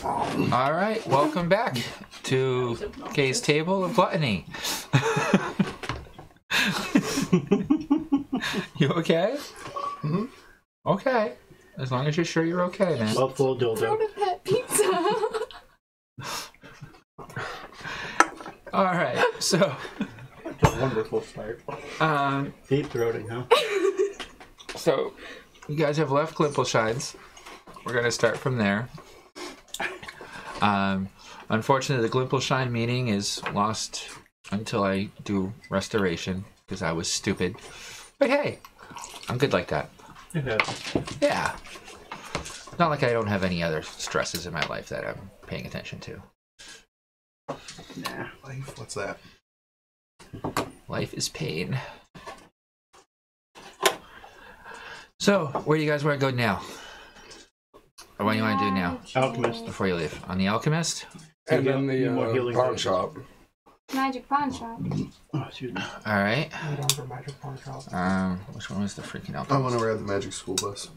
All right, welcome back to Kay's Table of Gluttony. You okay? Mm-hmm. Okay. As long as you're sure you're okay, man. Buffalo dildo. Pet pizza. All right, so... It's a wonderful start. Deep throating, huh? So, you guys have left Glimpleshines. We're going to start from there. Unfortunately, the Glimpleshine meeting is lost until I do restoration, because I was stupid. But hey, I'm good like that. It happens. Yeah. Not like I don't have any other stresses in my life that I'm paying attention to. Nah. Life? What's that? Life is pain. So, where do you guys want to go now? Or what do you want to do now? Alchemist. Before you leave? On the Alchemist? And then more the healing pawn potions. shop. Magic pawn shop. Oh, excuse me. Alright. Magic pawn shop. Which one was the freaking I Alchemist? want to ride the magic school bus.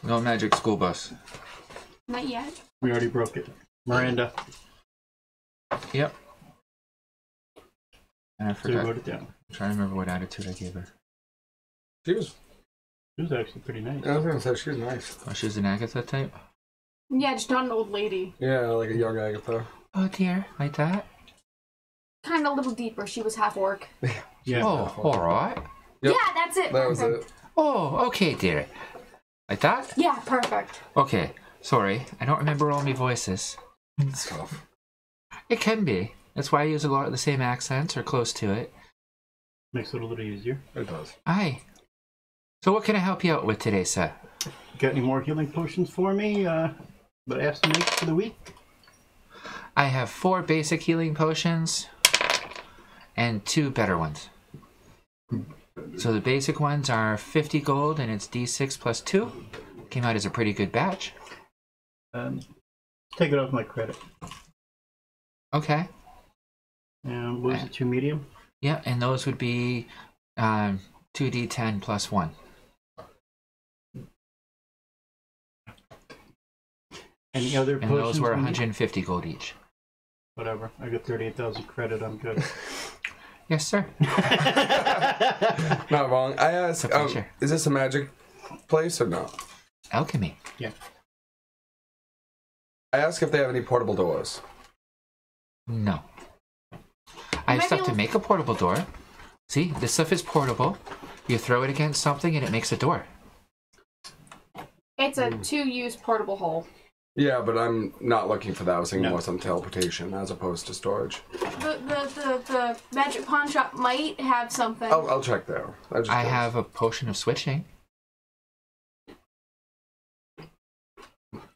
No magic school bus. Not yet. We already broke it. Miranda. Yep. And I So we forgot. wrote it down. I'm trying to remember what attitude I gave her. She was. It was actually pretty nice. I was gonna say she was nice. Oh, she was an Agatha type? Yeah, just not an old lady. Yeah, like a young Agatha. Oh dear, like that? Kind of a little deeper. She was half orc. Yeah. Oh, alright. Yep. Yeah, that's it. That was Perfect. it. Oh, okay, dear. Like that? Yeah, perfect. Okay, sorry. I don't remember all my voices. It's tough. It can be. That's why I use a lot of the same accents or close to it. Makes it a little easier. It does. Aye. So what can I help you out with today, sir? Got any more healing potions for me? But I have to make for the week? I have 4 basic healing potions and 2 better ones. So the basic ones are 50 gold and it's D6 plus 2. Came out as a pretty good batch. Take it off my credit. Okay. And what was it, 2 medium? Yeah, and those would be 2d10 plus 1. Any other And potions? those were we need? 150 gold each. Whatever. I got 38,000 credit. I'm good. Yes, sir. Not wrong. I asked, It's a pleasure. is this a magic place or no? Alchemy. Yeah. I asked if they have any portable doors. No. I have Might stuff be to able- make a portable door. See, this stuff is portable. You throw it against something and it makes a door. It's a 2-use portable hole. Yeah, but I'm not looking for that. I was thinking No. more some teleportation as opposed to storage. The magic pawn shop might have something. I'll check there. I have a potion of switching.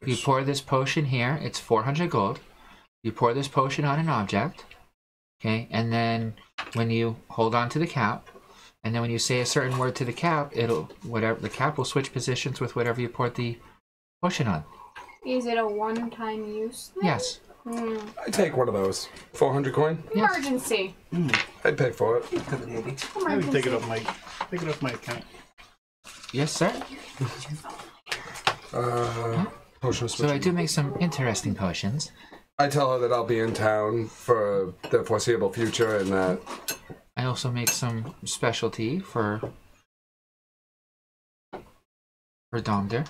You pour this potion here, it's 400 gold. You pour this potion on an object, okay, and then when you hold on to the cap, and then when you say a certain word to the cap, the cap will switch positions with whatever you poured the potion on. Is it a one-time use thing? Yes. I take one of those. 400 coin? Yes. Emergency. I'd pay for it. I would take it off my account. Yes, sir. Potion of So I switching. do make some interesting potions. I tell her that I'll be in town for the foreseeable future and that I also make some specialty for Domder.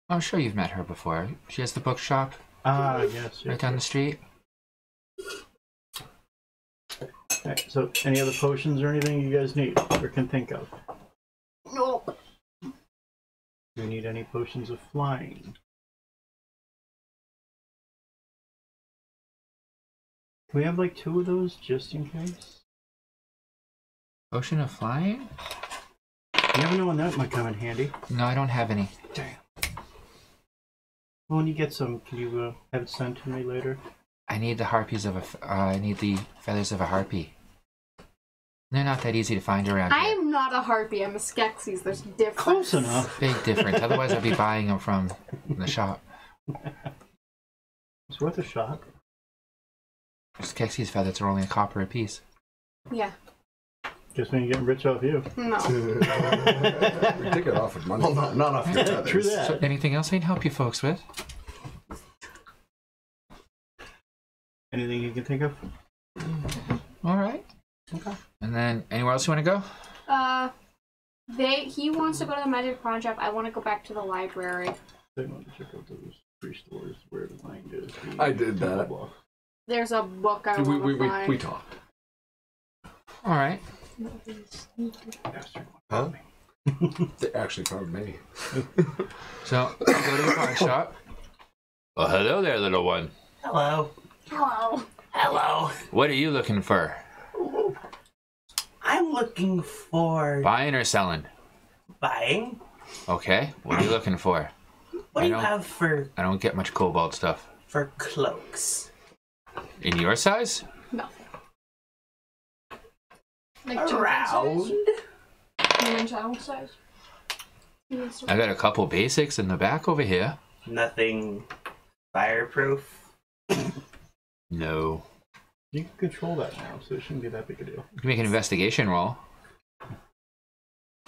I'm sure you've met her before. She has the bookshop Ah, yes. right down the street. Right, so, any other potions or anything you guys need or can think of? No. Do you need any potions of flying? Can we have like 2 of those just in case? Potion of flying? You never know when that might come in handy. No, I don't have any. Damn. Well, when you get some, can you have it sent to me later? I need the harpies of I need the feathers of a harpy. They're not that easy to find around I here. am not a harpy. I'm a Skeksies. There's a difference. Close enough. Big difference. Otherwise, I'd be buying them from the shop. It's worth a shot. Skeksies feathers are only a copper a piece. Yeah. Guess we ain't getting rich off you. No. We did get offered money. Well, not off your feathers. True that. So anything else I can help you folks with? Anything you can think of? All right. Okay. And then anywhere else you want to go? He wants to go to the magic pawn shop. I want to go back to the library. They want to check out those 3 stores where the line goes. I did that. There's a book I want to find. We talked. All right. Huh? They actually found me. So go to the pawn shop. Well, hello there, little one. Hello. Hello. Hello. What are you looking for? I'm looking for Buying or selling? buying. Okay. What are you looking for? What do you don't- have I don't get much cobalt stuff. for cloaks? In your size? Nothing. Like Around. human child size. I got a couple basics in the back over here. Nothing fireproof. No. You can control that now, so it shouldn't be that big a deal. You can make an investigation roll.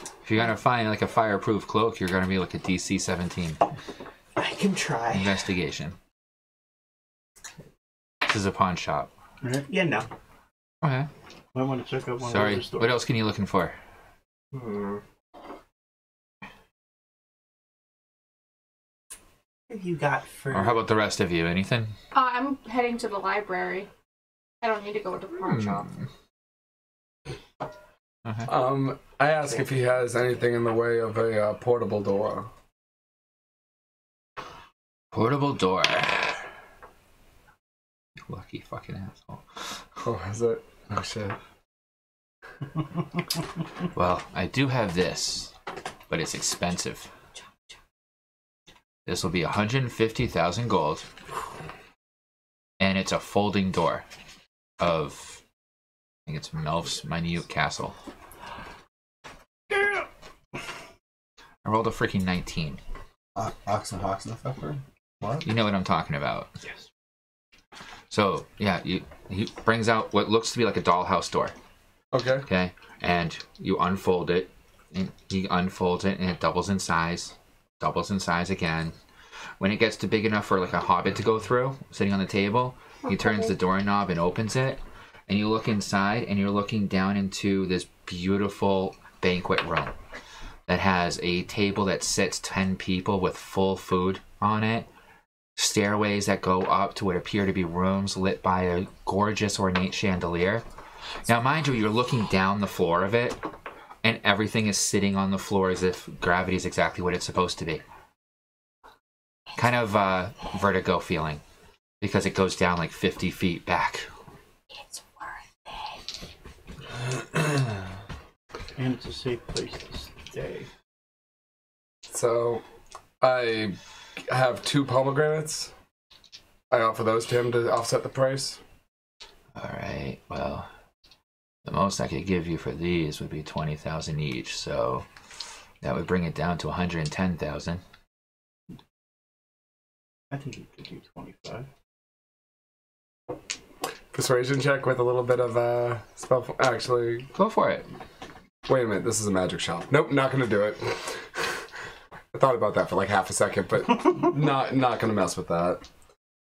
If you're gonna find like a fireproof cloak, you're gonna be like a DC 17 I can try. investigation. This is a pawn shop. Right? Yeah, no. Okay. I want to check out one of Sorry. the stores. What else can you looking for? Hmm. What have you got for? Or how about the rest of you? Anything? I'm heading to the library. I don't need to go to the pawn shop. Okay. I ask if he has anything in the way of a portable door. Portable door. Lucky fucking asshole. Oh, is it? Oh shit. Well, I do have this, but it's expensive. This will be 150,000 gold, and it's a folding door of, I think it's Melf's minute castle. I rolled a freaking 19. Ox and Hawks and Pepper? What? You know what I'm talking about. Yes. So, yeah, he brings out what looks to be like a dollhouse door. Okay. Okay, and you unfold it, and he unfolds it, and it doubles in size again. When it gets to big enough for like a hobbit to go through, sitting on the table, he turns the doorknob and opens it, and you look inside, and you're looking down into this beautiful banquet room that has a table that sits 10 people with full food on it, stairways that go up to what appear to be rooms lit by a gorgeous ornate chandelier. Now, mind you, you're looking down the floor of it, and everything is sitting on the floor as if gravity is exactly what it's supposed to be. Kind of vertigo feeling, because it goes down like 50 feet back. It's worth And it's a safe place to stay. So, I have 2 pomegranates. I offer those to him to offset the price. Alright, well, the most I could give you for these would be 20,000 each, so that would bring it down to 110,000. I think you could do 25. Persuasion check with a little bit of spell. Actually, Go for it. wait a minute. This is a magic shop. Nope, not gonna do it. I thought about that for like half a second, but not gonna mess with that.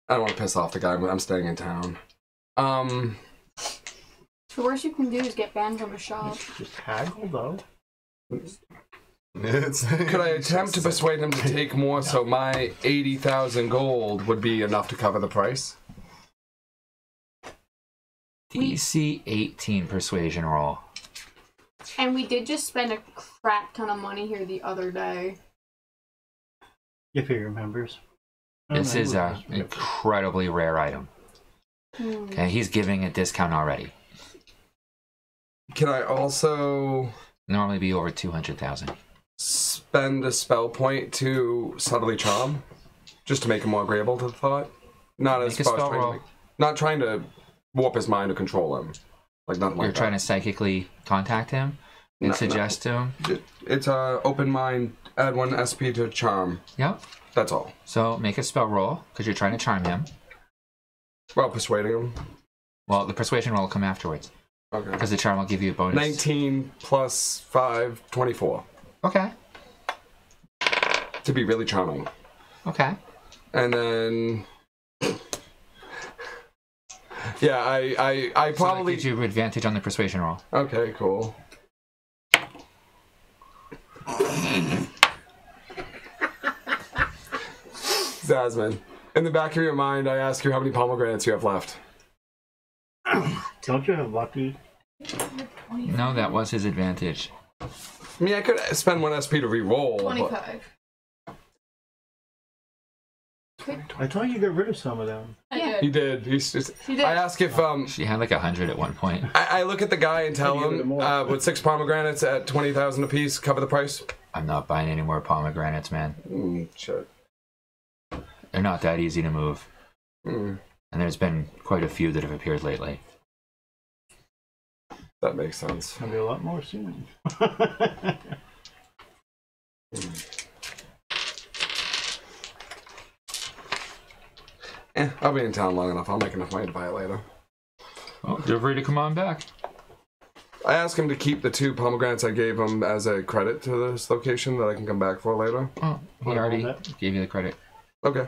I don't want to piss off the guy, but I'm staying in town. The worst you can do is get banned from a shop. Just haggle, though. Could I attempt to persuade him to take more so my 80,000 gold would be enough to cover the price? DC 18 persuasion roll. And we did just spend a crap ton of money here the other day. If he remembers. This is an incredibly rare item. Okay, he's giving a discount already. Can I also Normally be over 200,000. spend a spell point to subtly charm? Just to make him more agreeable to the thought? Not as Make a far as spell trying roll. to not trying to warp his mind or control him. Like nothing like You're trying to psychically contact him and No, suggest to him? It's a open mind, add 1 SP to charm. Yep. That's all. So make a spell roll, because you're trying to charm him. Well, persuading him. Well, the persuasion roll will come afterwards. Okay. Because the charm will give you a bonus. 19 plus 5, 24. Okay. To be really charming. Okay. And then... Yeah, I So that probably... gives you advantage on the persuasion roll. Okay, cool. Zasmine, in the back of your mind, I ask you how many pomegranates you have left. Don't you have lucky? No, that was his advantage. I mean, I could spend 1 SP to re-roll. but- 25. I thought you got rid of some of them. Yeah. He did. He's just... He did. I ask if... She had like 100 at one point. I look at the guy and tell Give it him, more. would 6 pomegranates at 20,000 apiece cover the price? I'm not buying any more pomegranates, man. Shit. They're not that easy to move. Mm, And there's been quite a few that have appeared lately. that makes sense. Gonna be a lot more soon. I'll be in town long enough. I'll make enough money to buy it later. Oh, feel free to come on back. I asked him to keep the 2 pomegranates I gave him as a credit to this location that I can come back for later. Oh, he Wanna already hold that? gave you the credit. Okay.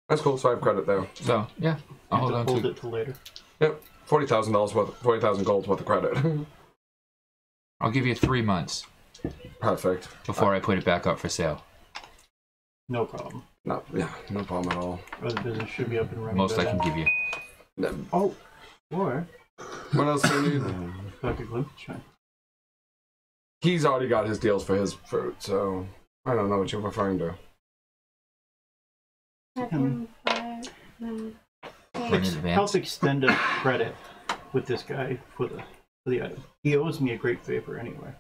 That's cool, so I have credit there. So, yeah. I'll hold on hold to it till later. Yep. $40,000 worth, 40,000 gold's worth of credit. I'll give you 3 months Perfect. before I put it back up for sale. No problem. No, yeah, no problem at all. Other business should be up and running. Most by I can then. give you. Oh, or What else do you need? like a glimpse shine. He's already got his deals for his fruit, so I don't know what you're referring to. Have him buy them. For an Help advance. extend a credit with this guy for the item. He owes me a great favor anyway.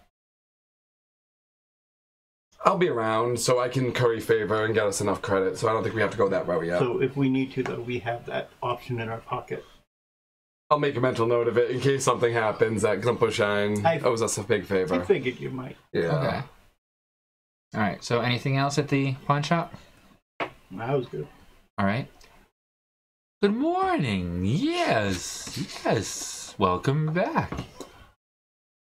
I'll be around so I can curry favor and get us enough credit, so I don't think we have to go that route yet. So if we need to, though, we have that option in our pocket. I'll make a mental note of it in case something happens that Glimpo Shine I- owes us a big I favor. figured you might. Yeah. Okay. Alright, so anything else at the pawn shop? That was good. Alright. Good morning. Yes. Welcome back.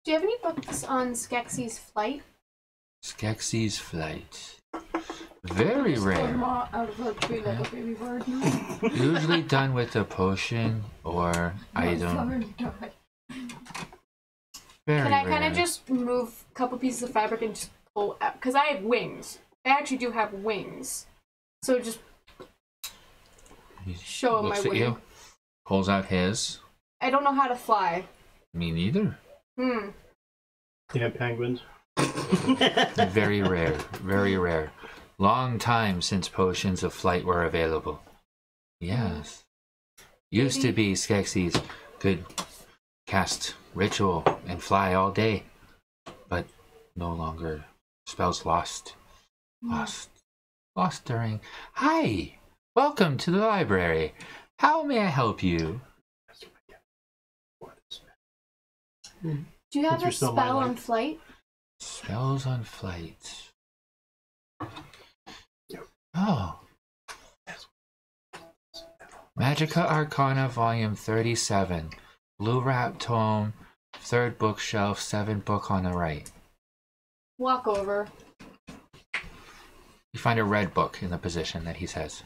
Do you have any books on Skeksies flight? Skeksies flight. Very Just pull them rare. all out of a tree like a baby bird. Usually done with a potion or item. Very Can I rare. kind of just move a couple pieces of fabric and just pull out? Because I have wings. I actually do have wings. So just He show him my looks at wing. you, pulls out his. I don't know how to fly. Me neither. You have penguins? Very rare. Very rare. Long time since potions of flight were available. Yes. Used to be Skeksies could cast ritual and fly all day, but no longer. Spells lost. Lost during. Hi! Welcome to the library. How may I help you? Do you have Since you're a still my spell on life. flight? Spells on flight. Oh. Magica Arcana Volume 37. Blue wrap tome. 3rd bookshelf. 7th book on the right. Walk over. You find a red book in the position that he says.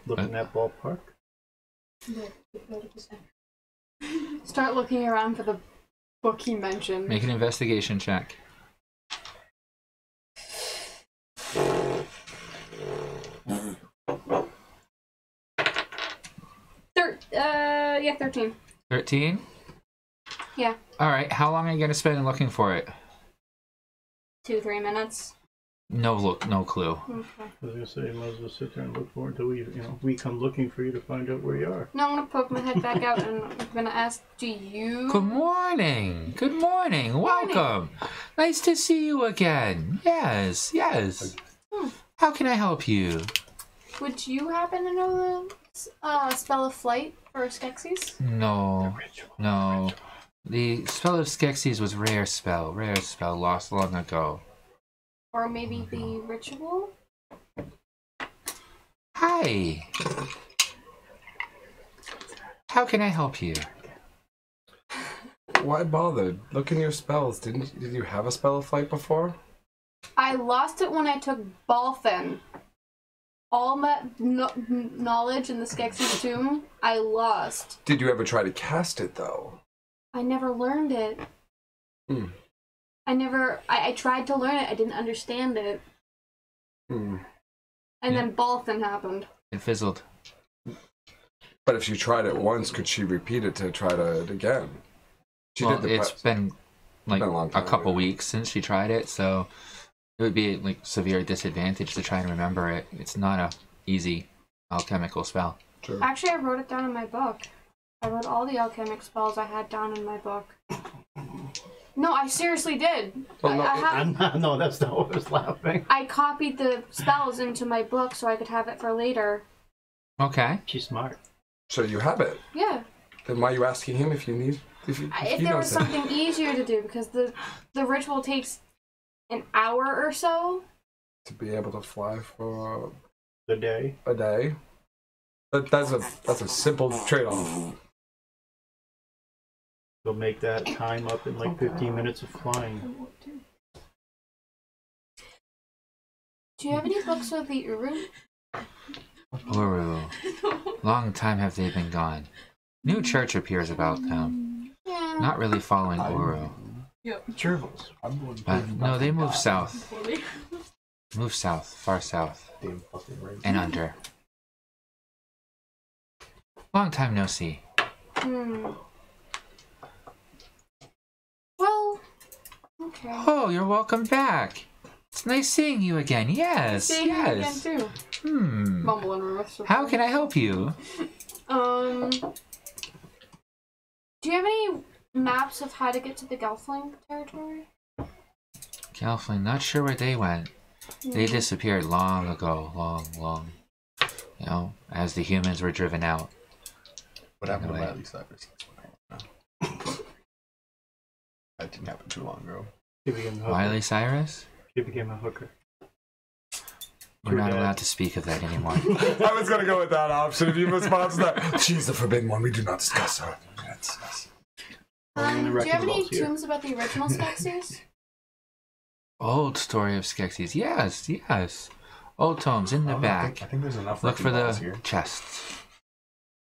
Looking at ballpark? Start looking around for the book he mentioned. Make an investigation check. Yeah, 13. 13? Yeah. Alright, how long are you going to spend looking for it? 2-3 minutes. No clue. Okay. I was gonna say, you might as well sit there and look for it until we come looking for you to find out where you are. Now I'm gonna poke my head back out and I'm gonna ask, do you... Good morning. Good morning. Welcome. Nice to see you again. Yes. How can I help you? Would you happen to know the spell of flight for Skeksies? No. The spell of Skeksies was rare spell, lost long ago. Or maybe the ritual? Hi. How can I help you? Why bother? Look in your spells. Did you have a spell of flight before? I lost it when I took Balthin. All my knowledge in the Skeksies tomb, I lost. Did you ever try to cast it though? I never learned it. I tried to learn it, I didn't understand it. And then Balthin happened. It fizzled. But if you tried it once, could she repeat it to try it again? It's been like a long time, a couple right? weeks since she tried it, so it would be like severe disadvantage to try and remember it. It's not a easy alchemical spell. Sure. Actually, I wrote it down in my book. I wrote all the alchemic spells I had down in my book. No, I seriously did. Well, no, No, that's not what I was laughing. I copied the spells into my book so I could have it for later. Okay. She's smart. So you have it. Yeah. Then why are you asking him if you need? If There was something easier to do, because the ritual takes an hour or so. To be able to fly for The day. a day. That's a simple trade-off. They'll make that time up in like 15 minutes of flying. Do you have any books of the Uru? Uru. Long time have they been gone. New church appears about them. Yeah. Not really following Uru. Gerbils. But no, they move south. Move south, far south. And under. Long time no see. Well, okay. Oh, you're welcome back. It's nice seeing you again. Yes, Seeing you again yes. too. Mumble and Ruth. How can I help you? Do you have any maps of how to get to the Gelfling territory? Gelfling, not sure where they went. They disappeared long ago. Long. You know, as the humans were driven out. What happened to Anyway. Miley Cyrus? That didn't happen too long ago. She became a hooker. Miley Cyrus? She became a hooker. We're not True allowed that. to speak of that anymore. I was gonna go with that option. If you respond to that, she's the forbidden one. We do not discuss her. Only in the Do you wrecking have any balls here. tombs about the original Skeksies? Old story of Skeksies. Yes. Old tomes in the back. I think there's enough. Look for wrecking balls the here. chests.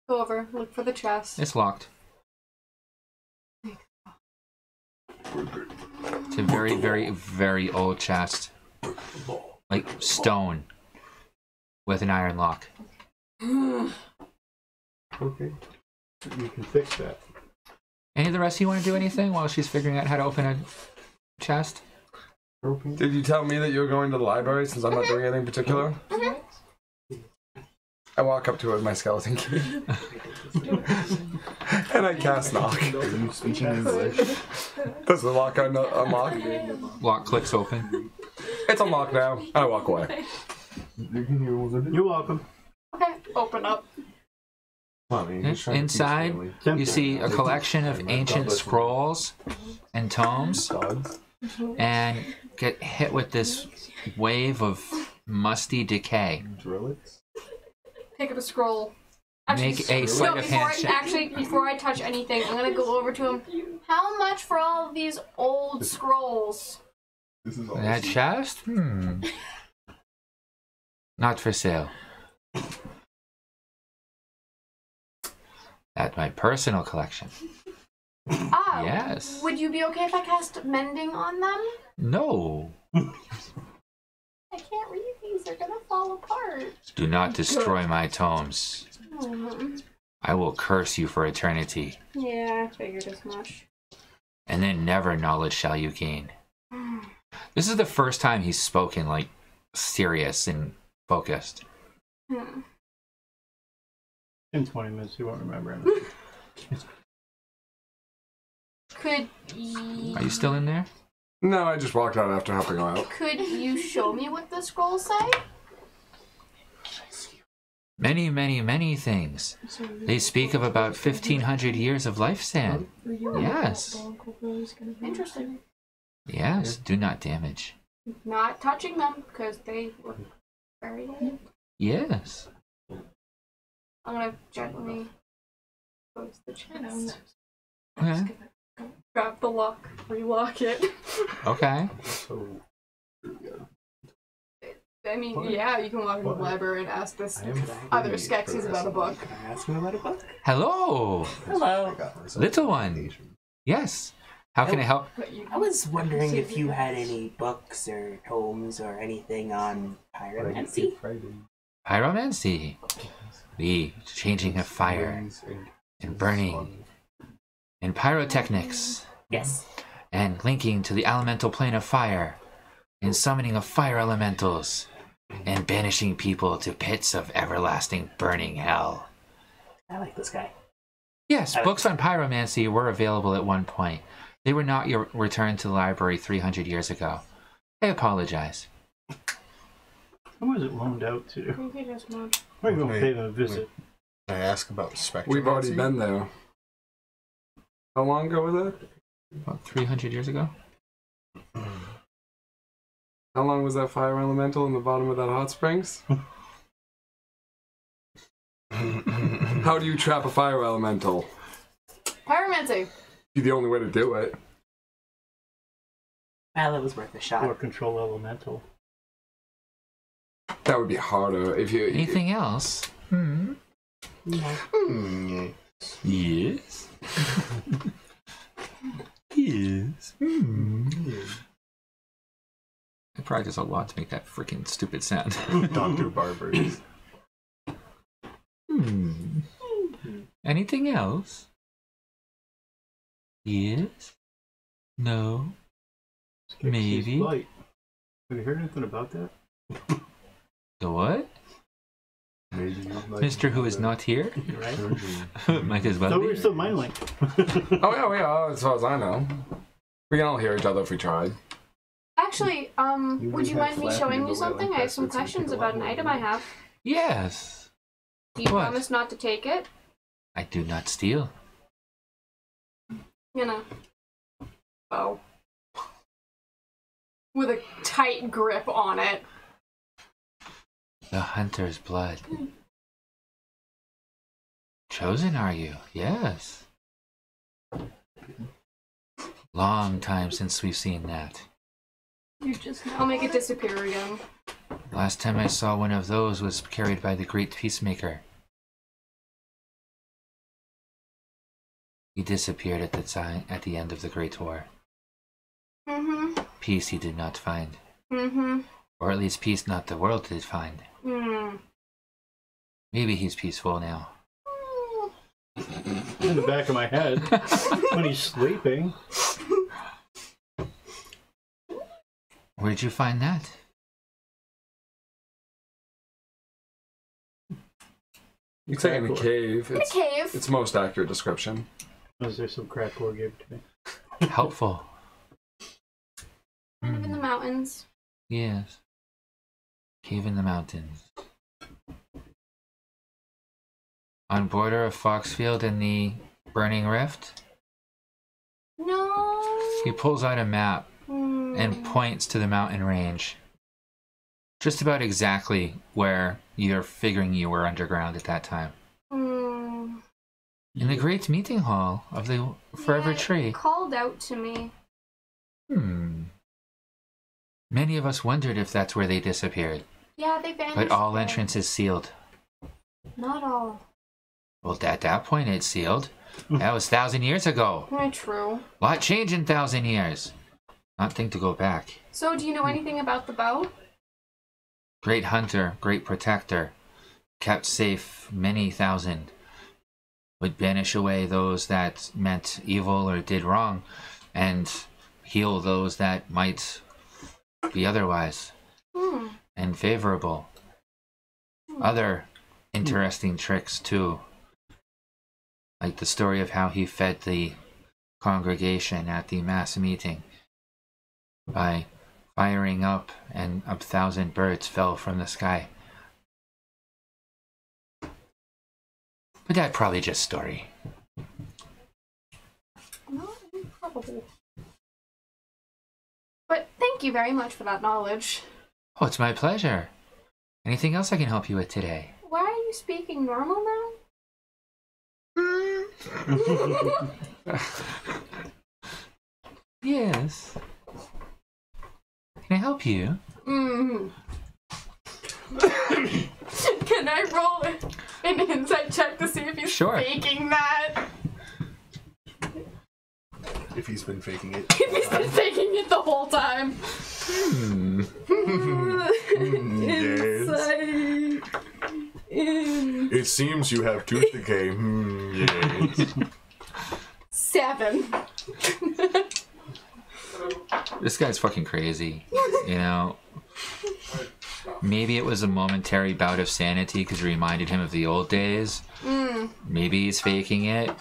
Go over, look for the chest. It's locked. It's a very, very, very old chest. Like stone. With an iron lock. Okay. You can fix that. Any of the rest of you want to do anything while she's figuring out how to open a chest? Did you tell me that you were going to the library since I'm not doing anything particular? I walk up to it with my skeleton key. And I cast knock. Are you speaking English? Does the lock unlock? Lock clicks open. It's unlocked now. And I walk away. You're welcome. Okay, open up. Inside, you see a collection of ancient scrolls and tomes, and get hit with this wave of musty decay. Pick up a scroll. Make a sleight of hand check. Before I touch anything, I'm gonna go over to him. How much for all of these old scrolls? That chest? Not for sale. At my personal collection. Ah, Yes. Would you be okay if I cast mending on them? No. I can't read these, they're gonna fall apart. Do not destroy my tomes. I will curse you for eternity, Yeah, I figured as much. and then never knowledge shall you gain. This is the first time he's spoken like serious and focused. In 20 minutes, you won't remember anything. Could Are you still in there? No, I just walked out after helping her out. Could you show me what the scrolls say? Many, many, many things. They speak of about 1,500 years of lifespan. Yes. Interesting. Yes. Do not damage. Not touching them because they were very old. Yes. I'm gonna gently Close the chest. Okay. Grab the lock, relock it. Okay. So, I mean, What? yeah, you can walk into the What? library and ask this I am other free Skeksies for about a book. Can I ask him about a book? Hello, Hello. little one. Yes. How can I help? But you I was wondering if you had any books or tomes or anything on pyromancy. Pyromancy. The changing of fire and burning and pyrotechnics Yes. and linking to the elemental plane of fire and summoning of fire elementals and banishing people to pits of everlasting burning hell. I like this guy. Yes, books on pyromancy were available at one point. They were not returned to the library 300 years ago. I apologize. Who was it loaned out to? You can just move. We're going to Wait, pay them a visit. Can I ask about spectrum? We've already been there. How long ago was it? About 300 years ago? How long was that fire elemental in the bottom of that hot springs? How do you trap a fire elemental? Pyromancy. Be the only way to do it. Well, it was worth a shot. Or control elemental. That would be harder if you. Anything else? Hmm. Yes. Yes. I practice a lot to make that freaking stupid sound. Dr. Barbers. Anything else? Yes. No. Skeksies Maybe. Flight. Have you heard anything about that? The what? Maybe Mr. Who is not here? Right? Might as well So be. we're still mind link. Oh yeah, we are. As far as I know, we can all hear each other if we tried. Actually, You would you have mind me flapping showing in you the way something? like I have some that, so it's questions gonna take a about an lot item more I have. Yes. Do you What? promise not to take it? I do not steal. You know. Oh. With a tight grip on it. The hunter's blood. Chosen, are you? Yes. Long time since we've seen that. You just I'll make it disappear again. Last time I saw one of those was carried by the great peacemaker. He disappeared at the end of the Great War. Mm-hmm. Peace he did not find. Mm-hmm. Or at least peace not the world did find. Maybe he's peaceful now. In the back of my head. When he's sleeping. Where did you find that? You can say in a cave. In a cave. It's most accurate description. Was there some crack war gave to me? Helpful. Kind of in the mountains. Yes. Cave in the mountains. On border of Foxfield and the Burning Rift? No. He pulls out a map and points to the mountain range. Just about exactly where you're figuring you were underground at that time. In the great meeting hall of the Forever Yeah, Tree. it called out to me. Many of us wondered if that's where they disappeared. Yeah, they vanished. But all there. entrances sealed. Not all. Well, at that point it's sealed. That was 1,000 years ago. True. Lot changed in 1,000 years. Not think to go back. So, do you know anything about the bow? Great hunter, great protector, kept safe many thousand. Would banish away those that meant evil or did wrong, and heal those that might be otherwise and favorable. Other interesting tricks too, like the story of how he fed the congregation at the mass meeting by firing up, and 1,000 birds fell from the sky. But that's probably just story. Not improbable. But thank you very much for that knowledge. Oh, it's my pleasure. Anything else I can help you with today? Why are you speaking normal now? Yes. Can I help you? Mm. Can I roll an insight check to see if he's Sure. faking that? If he's been faking it. If he's been faking it the whole time. Yes. Insight. It seems you have tooth decay. Yes. 7. This guy's fucking crazy. You know? Maybe it was a momentary bout of sanity because it reminded him of the old days. Maybe he's faking it.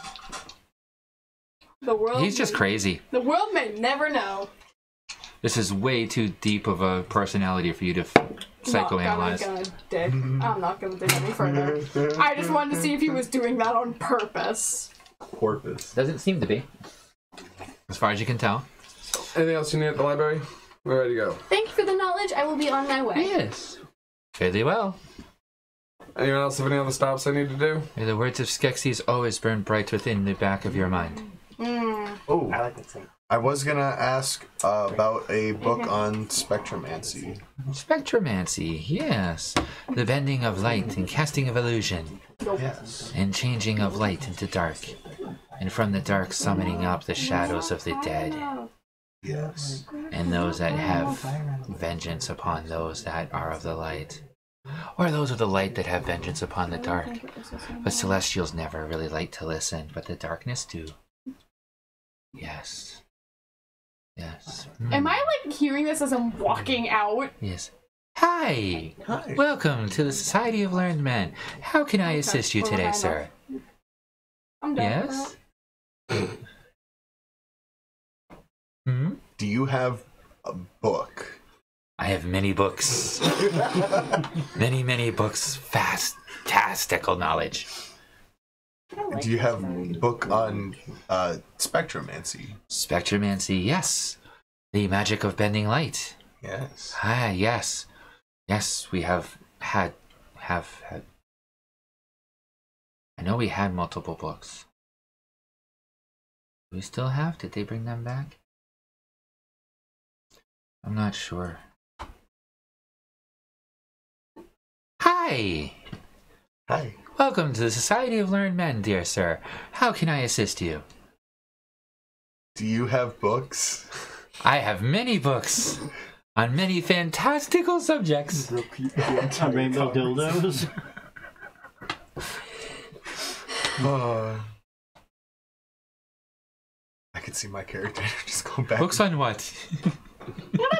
The world. He's just crazy. The world may never know. This is way too deep of a personality for you to psychoanalyze. I'm not gonna dig any further. I just wanted to see if he was doing that on purpose. Porpoise. Doesn't seem to be. As far as you can tell. Anything else you need at the library? We're ready to go. Thank you for the knowledge. I will be on my way. Yes. Fairly well. Anyone else have any other stops I need to do? May the words of Skeksies always burn bright within the back of your mind. Oh, I like that thing. I was gonna ask about a book on spectromancy. Spectromancy, yes. The bending of light and casting of illusion. Yes. And changing of light into dark. And from the dark summoning up the shadows of the dead. Yes. And those that have vengeance upon those that are of the light. Or those of the light that have vengeance upon the dark. But celestials never really like to listen, but the darkness do. Yes. Yes. Am I like hearing this as I'm walking out? Yes. Hi! Hi. Welcome to the Society of Learned Men. How can I assist you today, sir? I'm done. Yes? Hmm? Do you have a book? I have many books. many books. Fantastical knowledge. Do you have a book on spectromancy? Spectromancy, yes. The magic of bending light. Yes. Ah, yes. Yes, we have had. I know we had multiple books. Do we still have? Did they bring them back? I'm not sure. Hi! Hi. Welcome to the Society of Learned Men, dear sir. How can I assist you? Do you have books? I have many books on many fantastical subjects. Rainbow dildos. I could see my character just go back. Books on what? I'm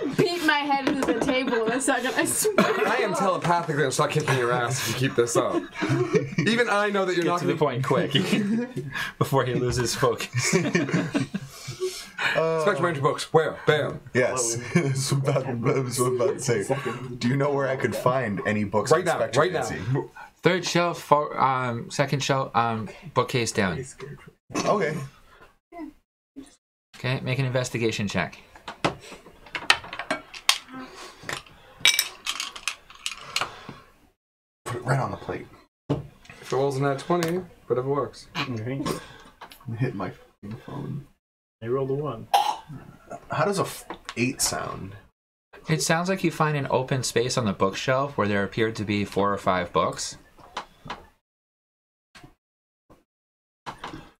gonna beat my head into the table in a second. I swear. I am telepathically gonna start kicking your ass if you keep this up. Even I know that you're not Get to the point quick before he loses focus. Spectromancy books. Where? Bam. Yes. That's what I was about to say. Do you know where I could find any books Right on now. Right now. spectromancy? Third shelf, second shelf, bookcase down. Okay. Okay, make an investigation check. Put it right on the plate. If it wasn't at 20, but if it works. Hit my phone. I rolled a 1. How does a 8 sound? It sounds like you find an open space on the bookshelf where there appeared to be 4 or 5 books.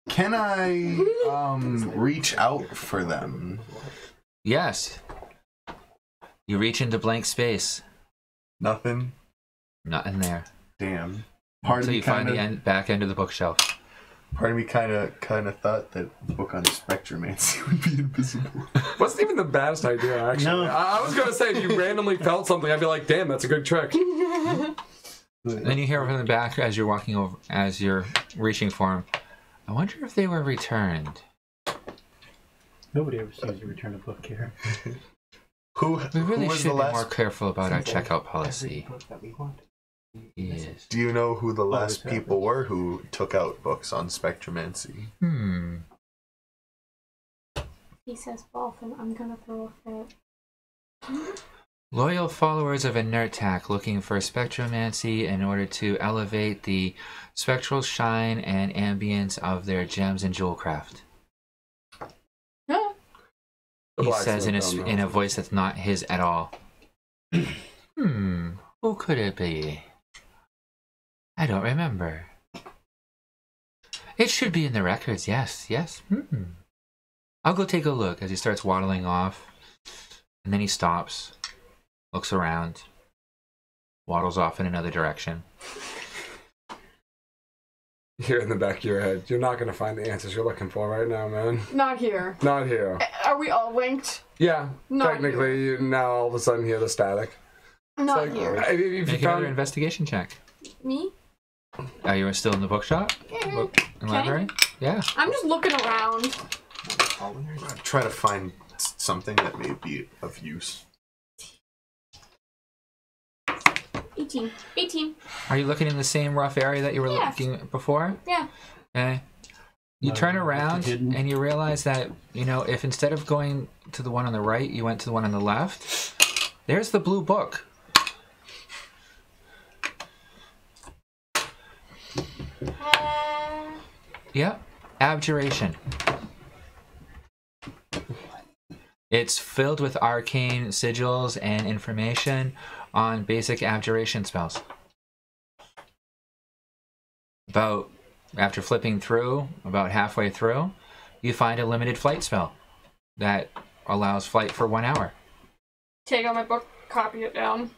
Can I reach out for them? Yes. You reach into blank space. Nothing. Not in there. Damn. Part of Until me you find kind the of back end of the bookshelf. part of me kind of thought that the book on spectromancy would be invisible. Wasn't even the best idea, actually. No. I was gonna say if you randomly felt something, I'd be like, damn, that's a good trick. Then you hear from the back as you're walking over, as you're reaching for him. I wonder if they were returned. Nobody ever seems to return a book here. Who We really who was should the be last? more careful about our checkout Every policy. book that we want. Yes. Do you know who the last it's people were who took out books on spectromancy? He says Balfin, I'm gonna throw a fit. Loyal followers of Inertac looking for spectromancy in order to elevate the spectral shine and ambience of their gems and jewelcraft. Huh? He says in a voice that's not his at all. Who could it be? I don't remember. It should be in the records, yes. I'll go take a look as he starts waddling off. And then he stops, looks around, waddles off in another direction. Here in the back of your head, you're not going to find the answers you're looking for right now, man. Not here. Not here. Are we all linked? Yeah, Not technically, you now all of a sudden hear the static. Not It's here. If you Make found another investigation check. Me? Are you still in the bookshop? Book and library? Yeah. I'm just looking around. Try to find something that may be of use. 18. Are you looking in the same rough area that you were Yeah. looking before? Yeah. Okay. You turn around and you realize that, if instead of going to the one on the right, you went to the one on the left, there's the blue book. Yep. Abjuration. It's filled with arcane sigils and information on basic abjuration spells. After flipping through, about halfway through, you find a limited flight spell that allows flight for 1 hour. Take out my book, copy it down.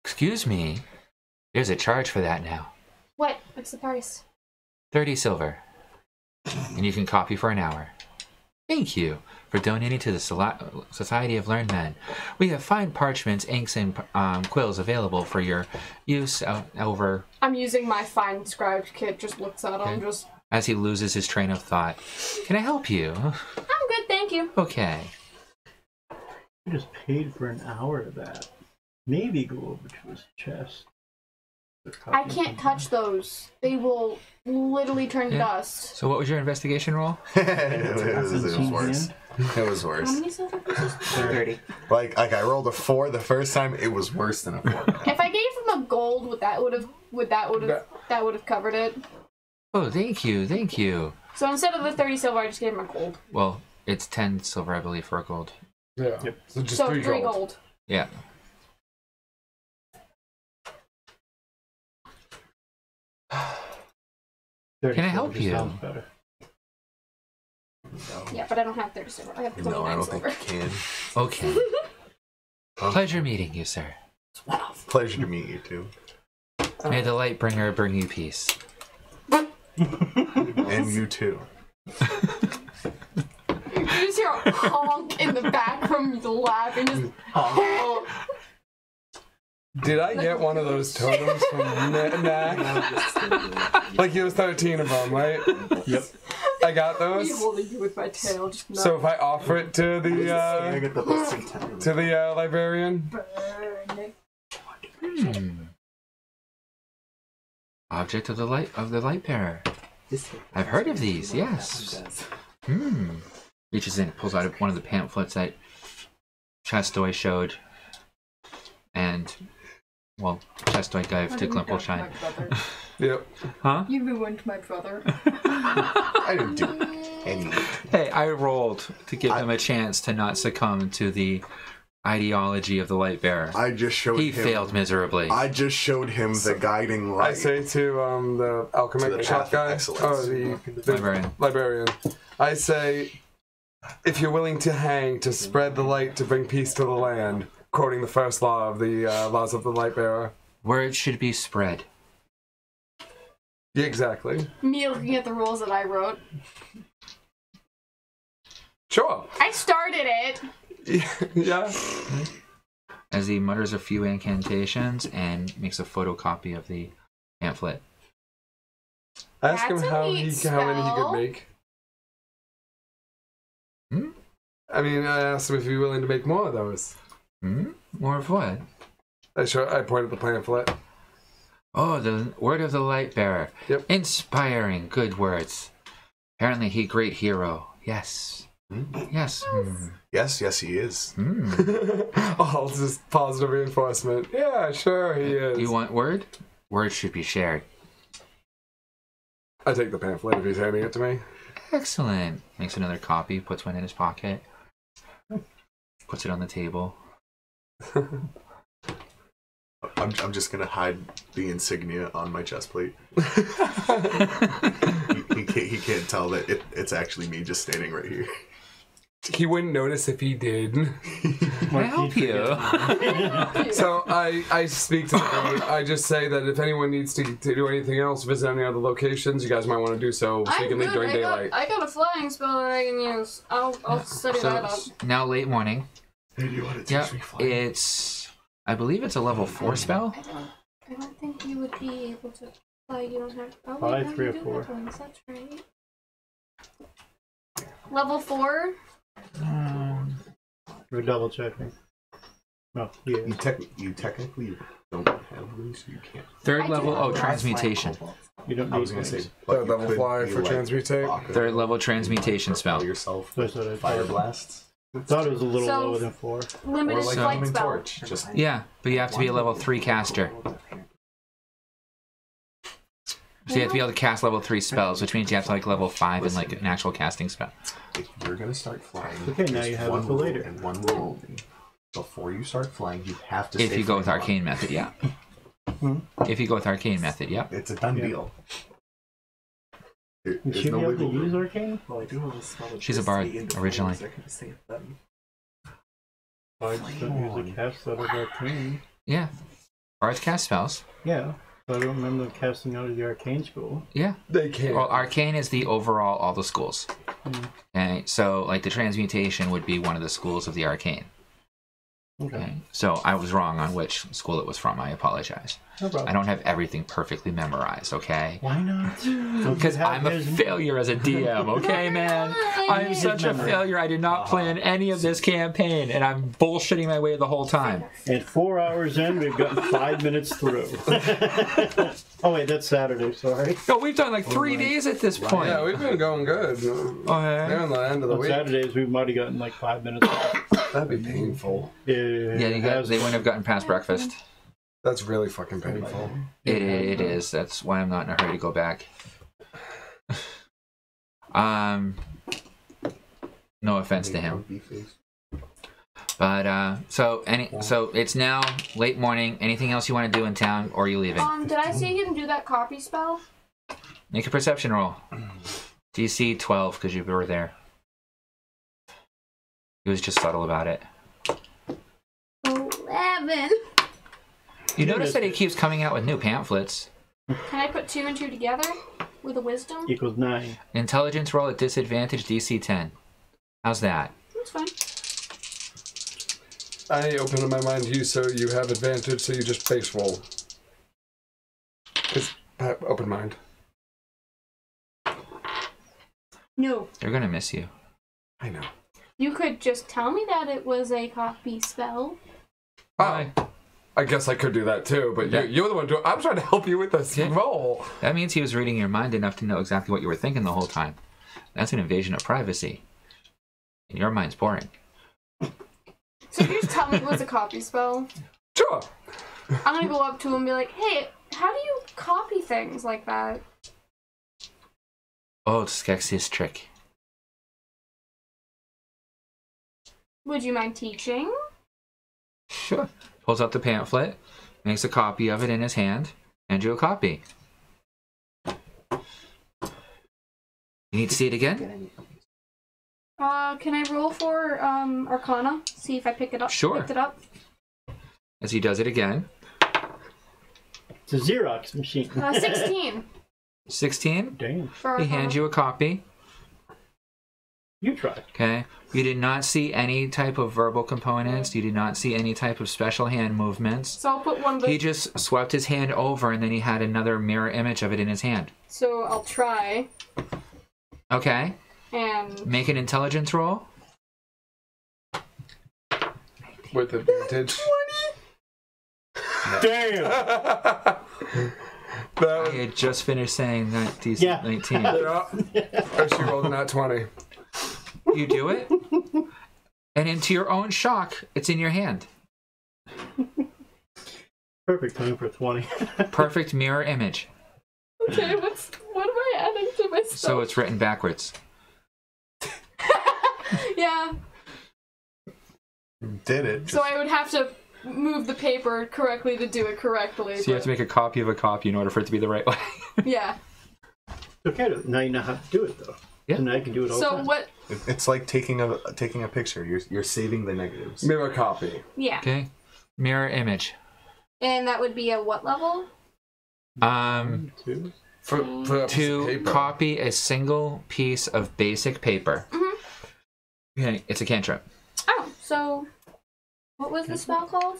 Excuse me, there's a charge for that now. What? What's the price? 30 silver. And you can copy for an hour. Thank you for donating to the Society of Learned Men. We have fine parchments, inks, and quills available for your use over... I'm using my fine scribed kit, just looks at him, just... As he loses his train of thought. Can I help you? I'm good, thank you. Okay. I just paid for an hour of that. Maybe go over to his chest. I can't touch those. They will literally turn to dust. So what was your investigation roll? it was worse. It was How worse. many silver pieces? 30. Like I rolled a 4 the first time. It was worse than a 4. If I gave him a gold, that would have covered it. Oh, thank you. So instead of the 30 silver, I just gave him a gold. Well, it's 10 silver, I believe, for a gold. Yeah. Yep. So just So 3 3 gold. gold. Yeah. Can I help you? Sounds better. Yeah, but I don't have 30 silver. I have 29 No, I don't silver. think you can. Okay. Pleasure meeting you, sir. Pleasure to meet you too. May the light bringer bring you peace. And you too. You just hear a honk in the back from the lab and just honk. Did I get one of those totems from Knack? Like you was 13 of them, right? Yep. I got those. Me holding you with my tail, just not So if I offer it to I the get the plus 10. librarian, burn. Object of the light bearer. I've heard of these, yes. Reaches in, pulls out one of the pamphlets that Chestoy showed. And, well, Chestoy gave to Glimpleshine. yep. Huh? You ruined my brother. I didn't do anything. Hey, I rolled to give him a chance to not succumb to the ideology of the light bearer. I just showed He him. failed miserably. I just showed him the guiding light. I say to the To alchemic the shop path of guy, excellence. the librarian. I say, if you're willing to hang to spread the light to bring peace to the land, quoting the first law of the laws of the light bearer. Word should be spread. Yeah, exactly. Me looking at the rules that I wrote. Sure. I started it. Yeah. As he mutters a few incantations and makes a photocopy of the pamphlet. Ask him That's a how neat many he spell. could make. Hmm? I mean, I asked him if he'd be willing to make more of those. More of what? I pointed the pamphlet. Oh, the word of the light bearer. Yep. Inspiring, good words. Apparently he great hero. Yes. Yes. Yes, he is. Oh, this is positive reinforcement. Yeah, sure, he is. Do you want word? Word should be shared. I take the pamphlet if he's handing it to me. Excellent. Makes another copy, puts one in his pocket, puts it on the table. I'm just gonna hide the insignia on my chest plate. he can't tell that it's actually me just standing right here. He wouldn't notice if he did. Can I help you? So I speak to the group. I just say that if anyone needs to do anything else, visit any other locations, you guys might want to do so you can leave during daylight. I got a flying spell that I can use. I'll study that up. Now late morning. Hey, do you want to teach me flying? I believe it's a level 4 spell. I don't think you would be able to fly. You don't have. Oh, 5, wait, 3, you or do 4. have ones, that's right. Level 4. We're double checking. Oh, yeah. You technically don't have these, so you can't. Third I do level. have Oh, one. transmutation. You don't I need was gonna say, wings. but Third you level could fly be for like transmutate. Walker Third level transmutation or spell. yourself That's what I fire thought. blasts. I thought it was a little So- lower than 4. Limited Or like So- flight Human spell. Torch. Just Yeah, but you have to be a level 3 caster. So you have to be able to cast level 3 spells, which means you have to like level 5 in like an actual casting spell. if you're gonna start flying, Okay, now there's you have one it for rule later. and one rule only. Before you start flying, you have to. If stay you go with free arcane method, yeah. Hmm? If you go with arcane method, yeah. It's a done Yeah. deal. Would There's she no be able to wiggle room. use arcane? Well, I do have a spell. She's a bard, originally. I can save them. I just don't usually cast out of arcane. Yeah. Bards cast spells. Yeah, but I don't remember them casting out of the arcane school. Yeah. They can't. Well, arcane is the overall all the schools. Okay, so like the transmutation would be one of the schools of the arcane. Okay, Okay, so I was wrong on which school it was from. I apologize. no problem. I don't have everything perfectly memorized. Okay. Why not? Because I'm a failure as a DM, okay, man? I'm such a failure. I did not plan any of this campaign, and I'm bullshitting my way the whole time. And 4 hours in, we've gotten 5 minutes through. Oh wait, that's Saturday. Sorry. No, we've done like 3 days at this point. Yeah, we've been going good. They're Okay. on the end of the On week. Saturdays, we might have gotten like 5 minutes. That'd be painful. Yeah, they wouldn't have gotten past breakfast. That's really fucking painful. It is. That's why I'm not in a hurry to go back. No offense to him, but so it's now late morning. Anything else you want to do in town, or are you leaving? Did I see him do that copy spell? Make a perception roll. DC 12 because you were there. He was just subtle about it. 11. You notice that he keeps coming out with new pamphlets. Can I put 2 and 2 together with a wisdom? Equals 9. Intelligence roll at disadvantage, DC 10. How's that? That's fine. I open my mind to you so you have advantage, so you just face roll. Because open mind. No. They're gonna miss you. I know. You could just tell me that it was a copy spell. Oh, I guess I could do that too, but Yeah. you're the one doing. I'm trying to help you with this Yeah. roll. That means he was reading your mind enough to know exactly what you were thinking the whole time. That's an invasion of privacy. And your mind's boring. So you just tell me it was a copy spell. Sure. I'm gonna go up to him and be like, hey, how do you copy things like that? Oh, it's Skeksies' trick. Would you mind teaching? Sure. Pulls out the pamphlet, makes a copy of it in his hand, hands you a copy. You need to see it again? Can I roll for Arcana? See if I pick it up. Sure. Picked it up. As he does it again. It's a Xerox machine. 16 16. Damn. for He Arcana. hands you a copy. You try. Okay. You did not see any type of verbal components. You did not see any type of special hand movements. So I'll put one of the... He just swept his hand over and then he had another mirror image of it in his hand. So I'll try Okay. and... Make an intelligence roll. With advantage. Damn. That I was, had just finished saying that DC Yeah. 19. yeah. Oh, she rolled a nat 20. You do it, and into your own shock, it's in your hand. Perfect time for 20. Perfect mirror image. Okay, what am I adding to my stuff? So it's written backwards. Yeah. You did it. So I would have to move the paper correctly to do it correctly. So you have to make a copy of a copy in order for it to be the right way. Yeah. Okay, now you know how to do it though. Yeah. And now you can do it all the So time. what? It's like taking a picture. You're saving the negatives. Mirror copy. Yeah. Okay. Mirror image. And that would be at what level? Two. For a piece of To paper. copy a single piece of basic paper. Okay, it's a cantrip. Oh, so what was the spell called?